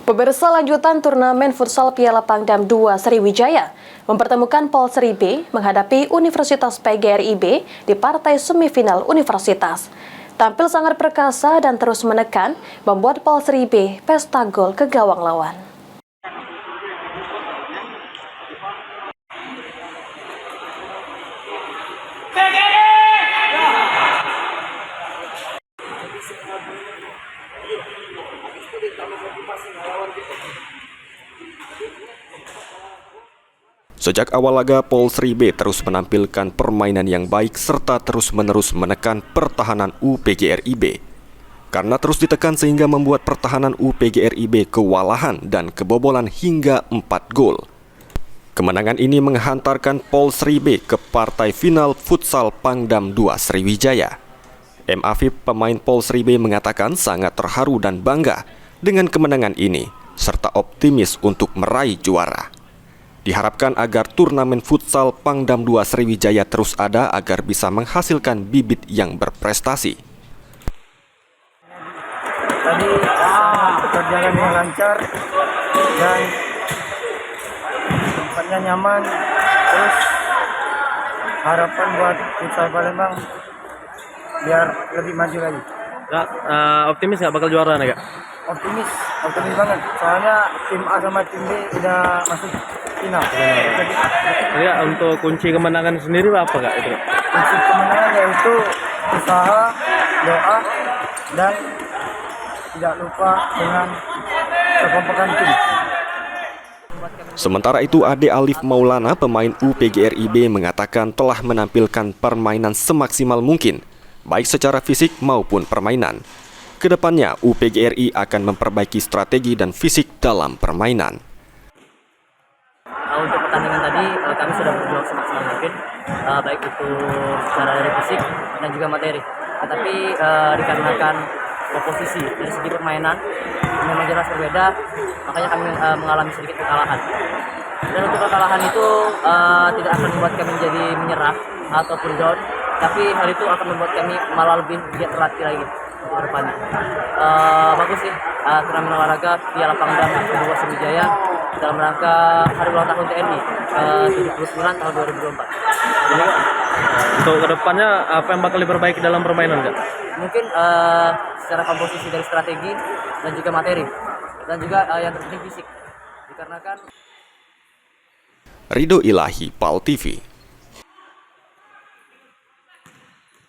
Pemirsa, lanjutan turnamen futsal Piala Pangdam II Sriwijaya mempertemukan Polsri B menghadapi Universitas PGRIB di partai semifinal universitas. Tampil sangat perkasa dan terus menekan membuat Polsri B pesta gol ke gawang lawan. Sejak awal laga, Polsri B terus menampilkan permainan yang baik serta terus-menerus menekan pertahanan UPGRIB. Karena terus ditekan sehingga membuat pertahanan UPGRIB kewalahan dan kebobolan hingga 4 gol. Kemenangan ini menghantarkan Polsri B ke partai final futsal Pangdam II Sriwijaya. M. Afif, pemain Polsri B, mengatakan sangat terharu dan bangga dengan kemenangan ini serta optimis untuk meraih juara. Diharapkan agar turnamen futsal Pangdam II Sriwijaya terus ada agar bisa menghasilkan bibit yang berprestasi. Tadi berjalan dengan lancar dan tempatnya nyaman. Terus harapan buat futsal Palembang biar lebih maju lagi. Optimis nggak bakal juara nih, Kak? Optimis banget. Soalnya tim A sama tim B udah masuk final. Jadi untuk kunci kemenangan sendiri apa, Kak? Itu, Kak? Kunci kemenangan yaitu usaha, doa, dan tidak lupa dengan kekompakan tim. Sementara itu, Ade Alif Maulana, pemain UPGRIB, mengatakan telah menampilkan permainan semaksimal mungkin, baik secara fisik maupun permainan. Kedepannya, UPGRI akan memperbaiki strategi dan fisik dalam permainan. Untuk pertandingan tadi, kami sudah berjuang semaksimal mungkin, baik itu secara dari fisik dan juga materi. Tetapi dikarenakan posisi dari segi permainan memang jelas berbeda, makanya kami mengalami sedikit kekalahan. Dan untuk kekalahan itu tidak akan membuat kami menjadi menyerah ataupun down, tapi hal itu akan membuat kami malah lebih giat terlatih lagi untuk depannya. Bagus sih turnamen olahraga Piala Pangdam II Sriwijaya dalam rangka Hari Ulang Tahun TNI ke-79 tahun 2024. Jadi, untuk kedepannya apa yang bakal diperbaiki dalam permainan, Kak? Mungkin secara komposisi dari strategi dan juga materi dan juga yang terpenting fisik, dikarenakan Ridho Ilahi, PAL TV.